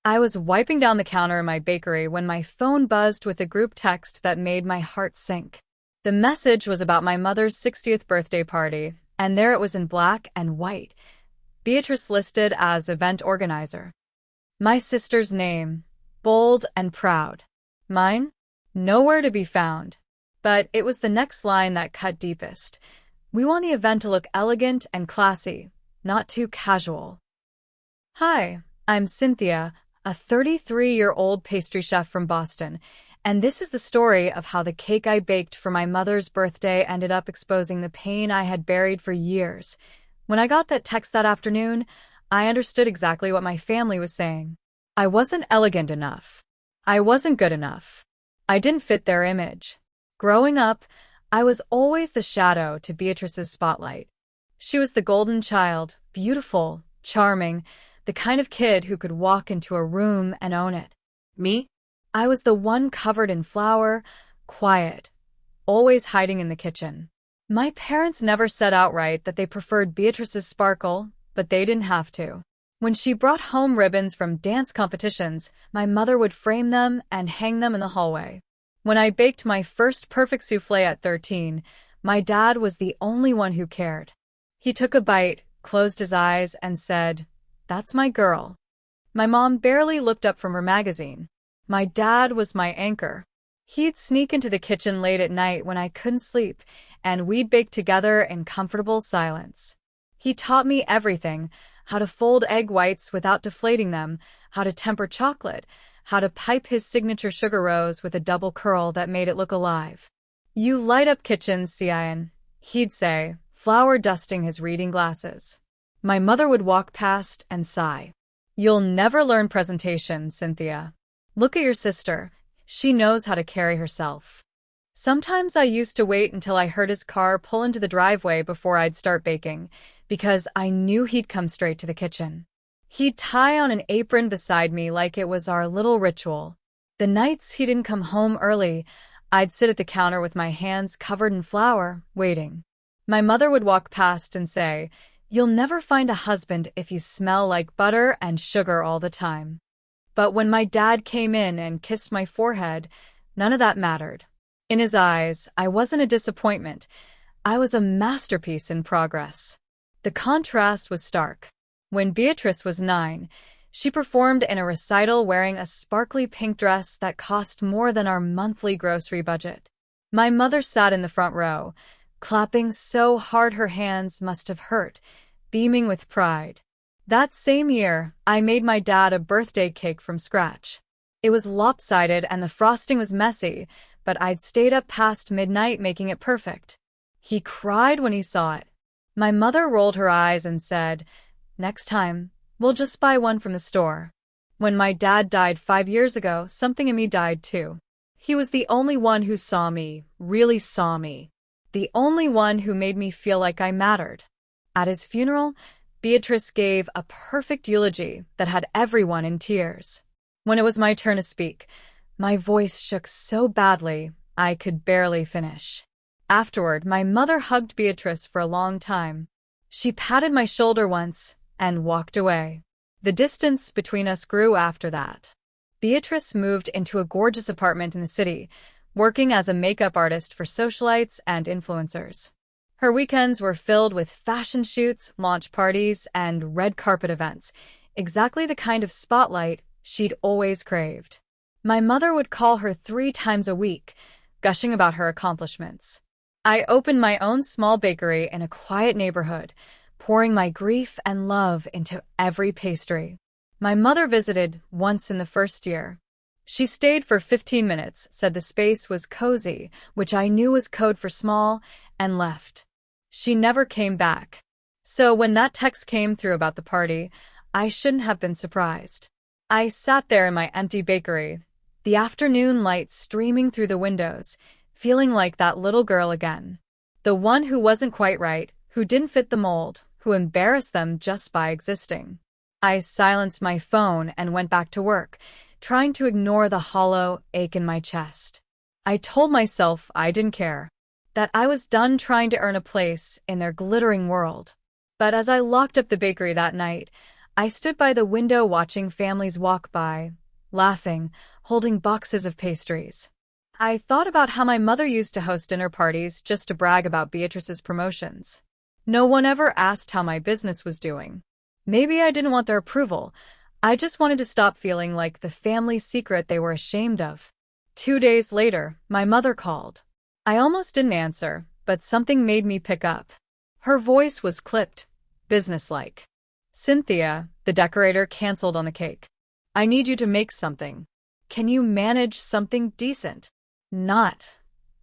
I was wiping down the counter in my bakery when my phone buzzed with a group text that made my heart sink. The message was about my mother's 60th birthday party, and there it was in black and white. Beatrice listed as event organizer. My sister's name, bold and proud. Mine? Nowhere to be found. But it was the next line that cut deepest. We want the event to look elegant and classy, not too casual. Hi, I'm Cynthia, a 33-year-old pastry chef from Boston, and this is the story of how the cake I baked for my mother's birthday ended up exposing the pain I had buried for years. When I got that text that afternoon, I understood exactly what my family was saying. I wasn't elegant enough. I wasn't good enough. I didn't fit their image. Growing up, I was always the shadow to Beatrice's spotlight. She was the golden child, beautiful, charming, the kind of kid who could walk into a room and own it. Me? I was the one covered in flour, quiet, always hiding in the kitchen. My parents never said outright that they preferred Beatrice's sparkle, but they didn't have to. When she brought home ribbons from dance competitions, my mother would frame them and hang them in the hallway. When I baked my first perfect soufflé at 13, my dad was the only one who cared. He took a bite, closed his eyes, and said, "That's my girl." My mom barely looked up from her magazine. My dad was my anchor. He'd sneak into the kitchen late at night when I couldn't sleep, and we'd bake together in comfortable silence. He taught me everything: how to fold egg whites without deflating them, how to temper chocolate, how to pipe his signature sugar rose with a double curl that made it look alive. "You light up kitchens, Cian," he'd say, flour dusting his reading glasses. My mother would walk past and sigh. "You'll never learn presentation, Cynthia. Look at your sister. She knows how to carry herself." Sometimes I used to wait until I heard his car pull into the driveway before I'd start baking, because I knew he'd come straight to the kitchen. He'd tie on an apron beside me like it was our little ritual. The nights he didn't come home early, I'd sit at the counter with my hands covered in flour, waiting. My mother would walk past and say, "You'll never find a husband if you smell like butter and sugar all the time." But when my dad came in and kissed my forehead, none of that mattered. In his eyes, I wasn't a disappointment. I was a masterpiece in progress. The contrast was stark. When Beatrice was 9, she performed in a recital wearing a sparkly pink dress that cost more than our monthly grocery budget. My mother sat in the front row, clapping so hard her hands must have hurt, beaming with pride. That same year, I made my dad a birthday cake from scratch. It was lopsided and the frosting was messy, but I'd stayed up past midnight making it perfect. He cried when he saw it. My mother rolled her eyes and said, "Next time, we'll just buy one from the store." When my dad died 5 years ago, something in me died too. He was the only one who saw me, really saw me. The only one who made me feel like I mattered. At his funeral, Beatrice gave a perfect eulogy that had everyone in tears. When it was my turn to speak, my voice shook so badly I could barely finish. Afterward, my mother hugged Beatrice for a long time. She patted my shoulder once and walked away. The distance between us grew after that. Beatrice moved into a gorgeous apartment in the city, working as a makeup artist for socialites and influencers. Her weekends were filled with fashion shoots, launch parties, and red carpet events, exactly the kind of spotlight she'd always craved. My mother would call her 3 times a week, gushing about her accomplishments. I opened my own small bakery in a quiet neighborhood, pouring my grief and love into every pastry. My mother visited once in the first year. She stayed for 15 minutes, said the space was cozy, which I knew was code for small, and left. She never came back. So when that text came through about the party, I shouldn't have been surprised. I sat there in my empty bakery, the afternoon light streaming through the windows, feeling like that little girl again. The one who wasn't quite right, who didn't fit the mold, who embarrassed them just by existing. I silenced my phone and went back to work, trying to ignore the hollow ache in my chest. I told myself I didn't care, that I was done trying to earn a place in their glittering world. But as I locked up the bakery that night, I stood by the window watching families walk by, laughing, holding boxes of pastries. I thought about how my mother used to host dinner parties just to brag about Beatrice's promotions. No one ever asked how my business was doing. Maybe I didn't want their approval. I just wanted to stop feeling like the family secret they were ashamed of. 2 days later, my mother called. I almost didn't answer, but something made me pick up. Her voice was clipped, businesslike. "Cynthia, the decorator canceled on the cake. I need you to make something. Can you manage something decent? Not.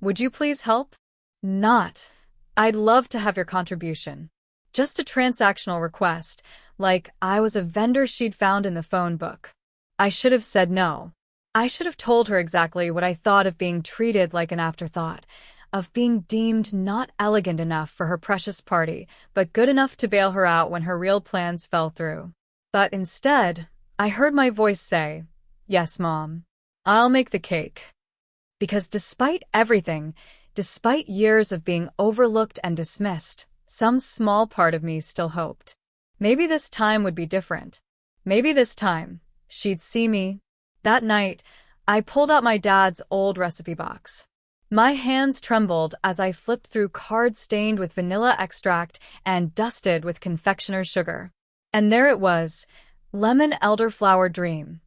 Would you please help? Not. I'd love to have your contribution. Just a transactional request, like I was a vendor she'd found in the phone book." I should have said no. I should have told her exactly what I thought of being treated like an afterthought, of being deemed not elegant enough for her precious party, but good enough to bail her out when her real plans fell through. But instead, I heard my voice say, "Yes, Mom. I'll make the cake." Because despite everything, despite years of being overlooked and dismissed, some small part of me still hoped. Maybe this time would be different. Maybe this time, she'd see me. That night, I pulled out my dad's old recipe box. My hands trembled as I flipped through cards stained with vanilla extract and dusted with confectioner's sugar. And there it was, Lemon Elderflower Dream,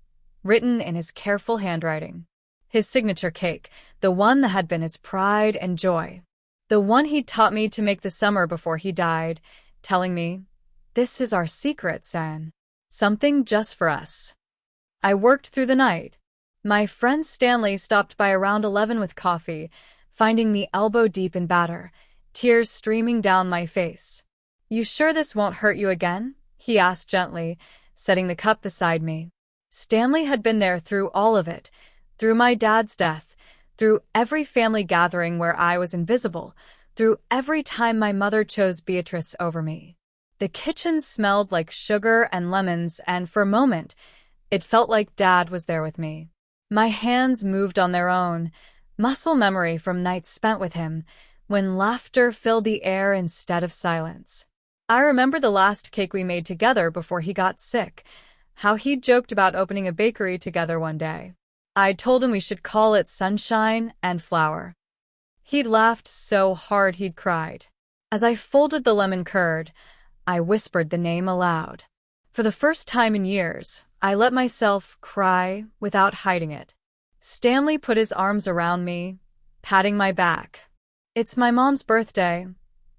written in his careful handwriting. His signature cake, the one that had been his pride and joy. The one he'd taught me to make the summer before he died, telling me, "This is our secret, son. Something just for us." I worked through the night. My friend Stanley stopped by around 11 with coffee, finding me elbow-deep in batter, tears streaming down my face. "You sure this won't hurt you again?" he asked gently, setting the cup beside me. Stanley had been there through all of it, through my dad's death, through every family gathering where I was invisible, through every time my mother chose Beatrice over me. The kitchen smelled like sugar and lemons, and for a moment, it felt like Dad was there with me. My hands moved on their own, muscle memory from nights spent with him, when laughter filled the air instead of silence. I remember the last cake we made together before he got sick, how he'd joked about opening a bakery together one day. I'd told him we should call it Sunshine and Flower. He'd laughed so hard he'd cried. As I folded the lemon curd, I whispered the name aloud. For the first time in years, I let myself cry without hiding it. Stanley put his arms around me, patting my back. "It's my mom's birthday,"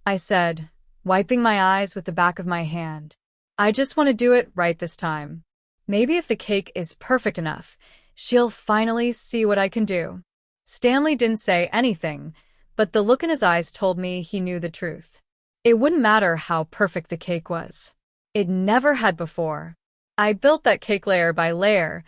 I said, wiping my eyes with the back of my hand. "I just want to do it right this time. Maybe if the cake is perfect enough, she'll finally see what I can do." Stanley didn't say anything, but the look in his eyes told me he knew the truth. It wouldn't matter how perfect the cake was. It never had before. I built that cake layer by layer,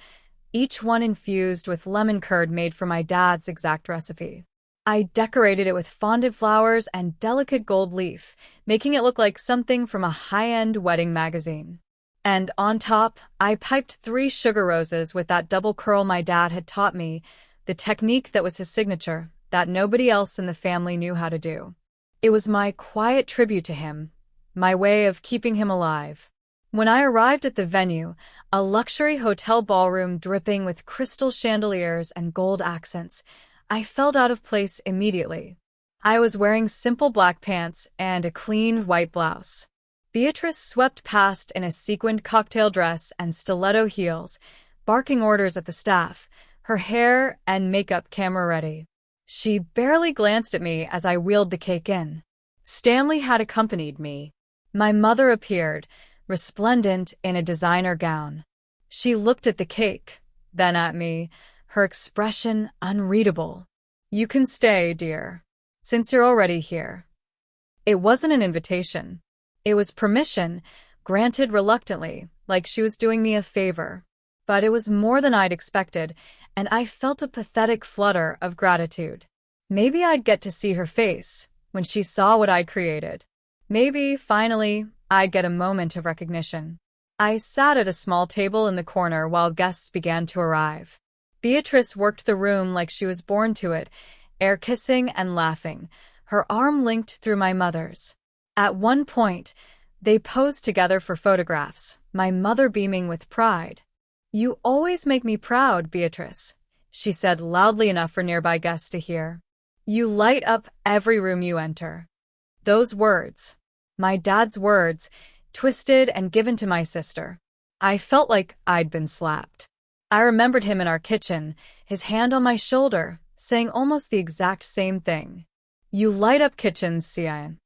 each one infused with lemon curd made from my dad's exact recipe. I decorated it with fondant flowers and delicate gold leaf, making it look like something from a high-end wedding magazine. And on top, I piped 3 sugar roses with that double curl my dad had taught me, the technique that was his signature, that nobody else in the family knew how to do. It was my quiet tribute to him, my way of keeping him alive. When I arrived at the venue, a luxury hotel ballroom dripping with crystal chandeliers and gold accents, I felt out of place immediately. I was wearing simple black pants and a clean white blouse. Beatrice swept past in a sequined cocktail dress and stiletto heels, barking orders at the staff, her hair and makeup camera ready. She barely glanced at me as I wheeled the cake in. Stanley had accompanied me. My mother appeared, resplendent in a designer gown. She looked at the cake, then at me, her expression unreadable. "You can stay, dear, since you're already here." It wasn't an invitation. It was permission, granted reluctantly, like she was doing me a favor. But it was more than I'd expected, and I felt a pathetic flutter of gratitude. Maybe I'd get to see her face when she saw what I'd created. Maybe, finally, I'd get a moment of recognition. I sat at a small table in the corner while guests began to arrive. Beatrice worked the room like she was born to it, air-kissing and laughing, her arm linked through my mother's. At one point, they posed together for photographs, my mother beaming with pride. "You always make me proud, Beatrice," she said loudly enough for nearby guests to hear. "You light up every room you enter." Those words, my dad's words, twisted and given to my sister. I felt like I'd been slapped. I remembered him in our kitchen, his hand on my shoulder, saying almost the exact same thing. "You light up kitchens, Sian."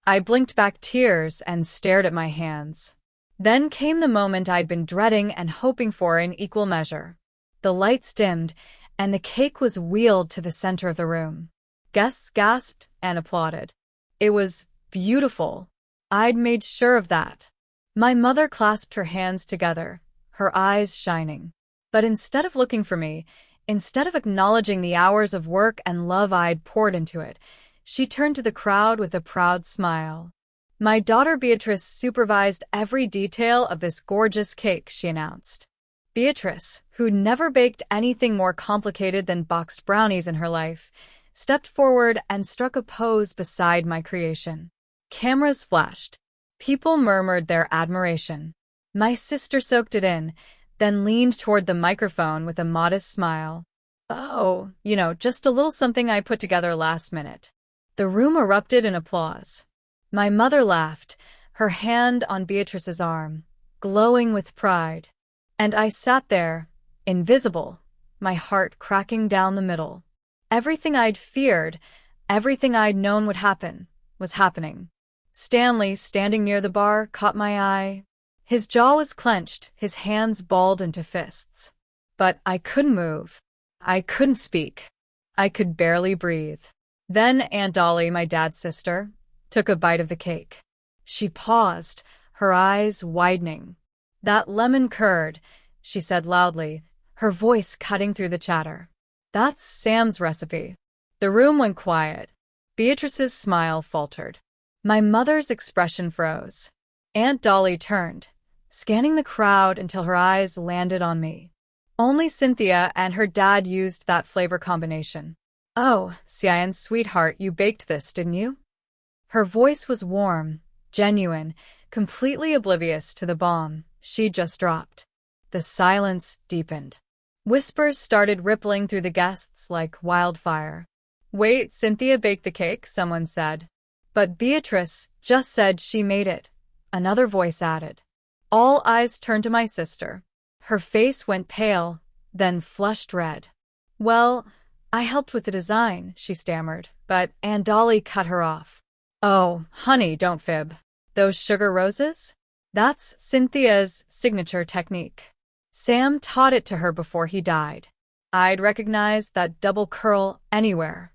I blinked back tears and stared at my hands. Then came the moment I'd been dreading and hoping for in equal measure. The lights dimmed, and the cake was wheeled to the center of the room. Guests gasped and applauded. It was beautiful. I'd made sure of that. My mother clasped her hands together, her eyes shining. But instead of looking for me, instead of acknowledging the hours of work and love I'd poured into it, she turned to the crowd with a proud smile. "My daughter Beatrice supervised every detail of this gorgeous cake," she announced. Beatrice, who'd never baked anything more complicated than boxed brownies in her life, stepped forward and struck a pose beside my creation. Cameras flashed. People murmured their admiration. My sister soaked it in, then leaned toward the microphone with a modest smile. "Oh, just a little something I put together last minute." The room erupted in applause. My mother laughed, her hand on Beatrice's arm, glowing with pride. And I sat there, invisible, my heart cracking down the middle. Everything I'd feared, everything I'd known would happen, was happening. Stanley, standing near the bar, caught my eye. His jaw was clenched, his hands balled into fists. But I couldn't move. I couldn't speak. I could barely breathe. Then Aunt Dolly, my dad's sister, took a bite of the cake. She paused, her eyes widening. "That lemon curd," she said loudly, her voice cutting through the chatter. "That's Sam's recipe." The room went quiet. Beatrice's smile faltered. My mother's expression froze. Aunt Dolly turned, scanning the crowd until her eyes landed on me. Only Cynthia and her dad used that flavor combination. "Oh, Sian, sweetheart, you baked this, didn't you?" Her voice was warm, genuine, completely oblivious to the bomb she'd just dropped. The silence deepened. Whispers started rippling through the guests like wildfire. "Wait, Cynthia baked the cake," someone said. "But Beatrice just said she made it," another voice added. All eyes turned to my sister. Her face went pale, then flushed red. "Well, I helped with the design," she stammered, but Aunt Dolly cut her off. "Oh, honey, don't fib. Those sugar roses? That's Cynthia's signature technique. Sam taught it to her before he died. I'd recognize that double curl anywhere."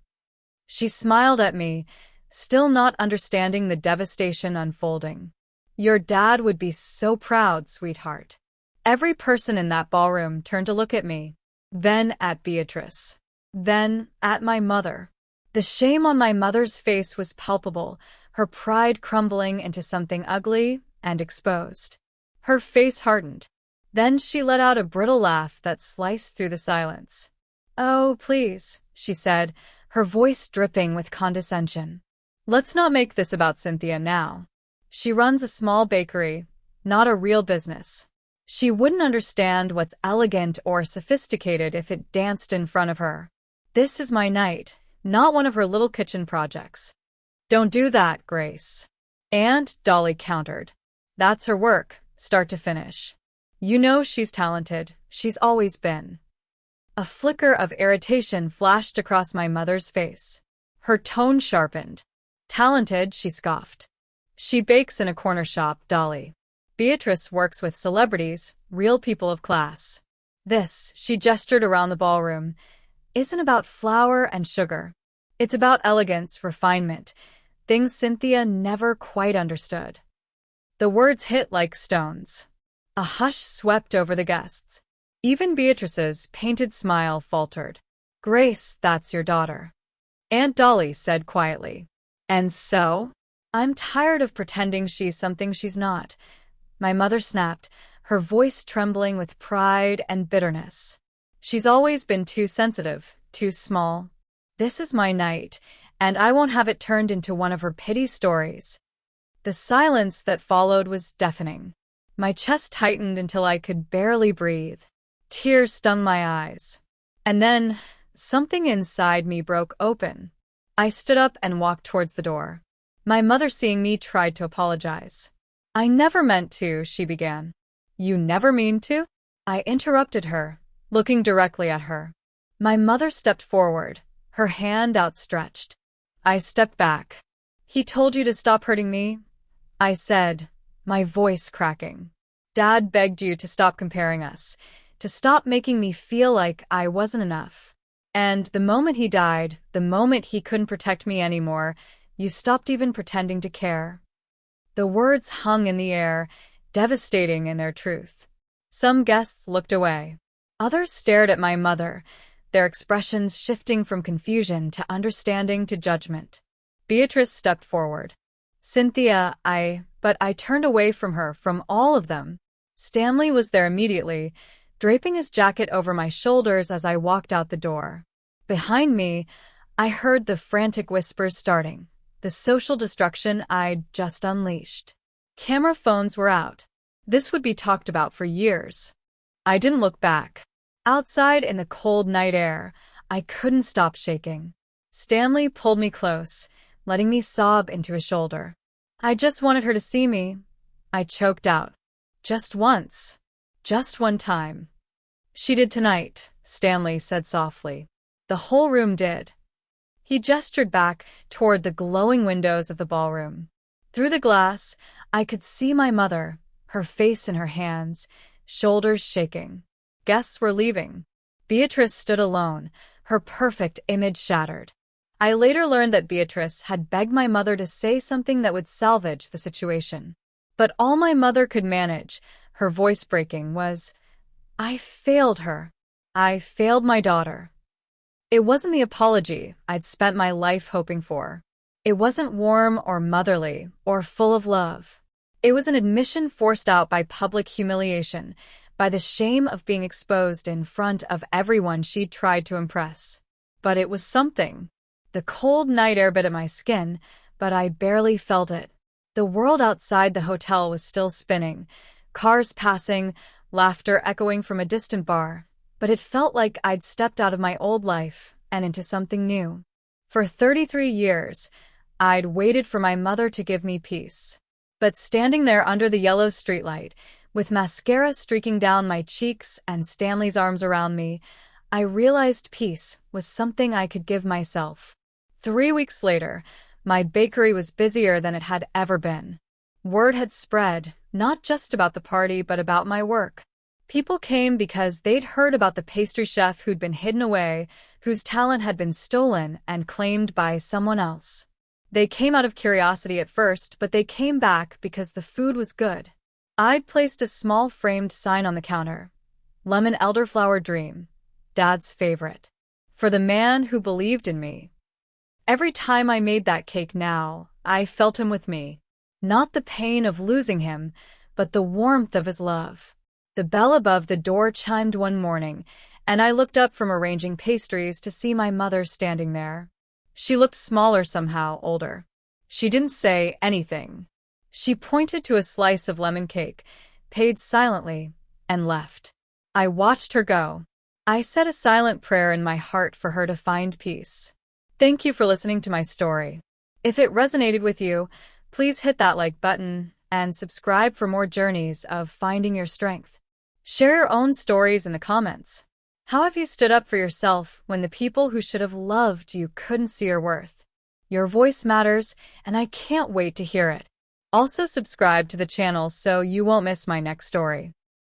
She smiled at me, still not understanding the devastation unfolding. "Your dad would be so proud, sweetheart." Every person in that ballroom turned to look at me, then at Beatrice, then at my mother. The shame on my mother's face was palpable, her pride crumbling into something ugly and exposed. Her face hardened. Then she let out a brittle laugh that sliced through the silence. "Oh, please," she said, her voice dripping with condescension. "Let's not make this about Cynthia now. She runs a small bakery, not a real business. She wouldn't understand what's elegant or sophisticated if it danced in front of her. This is my night, not one of her little kitchen projects." "Don't do that, Grace," Aunt Dolly countered. "That's her work, start to finish. You know she's talented, she's always been." A flicker of irritation flashed across my mother's face. Her tone sharpened. "Talented," she scoffed. "She bakes in a corner shop, Dolly. Beatrice works with celebrities, real people of class. This," she gestured around the ballroom, "isn't about flour and sugar. It's about elegance, refinement, things Cynthia never quite understood." The words hit like stones. A hush swept over the guests. Even Beatrice's painted smile faltered. "Grace, that's your daughter," Aunt Dolly said quietly. "And so? I'm tired of pretending she's something she's not," my mother snapped, her voice trembling with pride and bitterness. "She's always been too sensitive, too small. This is my night, and I won't have it turned into one of her pity stories." The silence that followed was deafening. My chest tightened until I could barely breathe. Tears stung my eyes. And then, something inside me broke open. I stood up and walked towards the door. My mother, seeing me, tried to apologize. "I never meant to," she began. "You never mean to?" I interrupted her, looking directly at her. My mother stepped forward, her hand outstretched. I stepped back. "He told you to stop hurting me?" I said, my voice cracking. "Dad begged you to stop comparing us, to stop making me feel like I wasn't enough. And the moment he died, the moment he couldn't protect me anymore, you stopped even pretending to care." The words hung in the air, devastating in their truth. Some guests looked away. Others stared at my mother, their expressions shifting from confusion to understanding to judgment. Beatrice stepped forward. "Cynthia, But I turned away from her, from all of them. Stanley was there immediately, draping his jacket over my shoulders as I walked out the door. Behind me, I heard the frantic whispers starting, the social destruction I'd just unleashed. Camera phones were out. This would be talked about for years. I didn't look back. Outside in the cold night air, I couldn't stop shaking. Stanley pulled me close, letting me sob into his shoulder. "I just wanted her to see me," I choked out. "Just once. Just one time." "She did tonight," Stanley said softly. "The whole room did." He gestured back toward the glowing windows of the ballroom. Through the glass, I could see my mother, her face in her hands, shoulders shaking. Guests were leaving. Beatrice stood alone, her perfect image shattered. I later learned that Beatrice had begged my mother to say something that would salvage the situation. But all my mother could manage, her voice breaking, was, "I failed her. I failed my daughter." It wasn't the apology I'd spent my life hoping for. It wasn't warm or motherly or full of love. It was an admission forced out by public humiliation, by the shame of being exposed in front of everyone she'd tried to impress. But it was something. The cold night air bit at my skin, but I barely felt it. The world outside the hotel was still spinning, cars passing, laughter echoing from a distant bar. But it felt like I'd stepped out of my old life and into something new. For 33 years, I'd waited for my mother to give me peace. But standing there under the yellow streetlight, with mascara streaking down my cheeks and Stanley's arms around me, I realized peace was something I could give myself. 3 weeks later, my bakery was busier than it had ever been. Word had spread, not just about the party, but about my work. People came because they'd heard about the pastry chef who'd been hidden away, whose talent had been stolen and claimed by someone else. They came out of curiosity at first, but they came back because the food was good. I'd placed a small framed sign on the counter. "Lemon elderflower dream. Dad's favorite." For the man who believed in me. Every time I made that cake now, I felt him with me. Not the pain of losing him, but the warmth of his love. The bell above the door chimed one morning, and I looked up from arranging pastries to see my mother standing there. She looked smaller somehow, older. She didn't say anything. She pointed to a slice of lemon cake, paid silently, and left. I watched her go. I said a silent prayer in my heart for her to find peace. Thank you for listening to my story. If it resonated with you, please hit that like button and subscribe for more journeys of finding your strength. Share your own stories in the comments. How have you stood up for yourself when the people who should have loved you couldn't see your worth? Your voice matters, and I can't wait to hear it. Also subscribe to the channel so you won't miss my next story.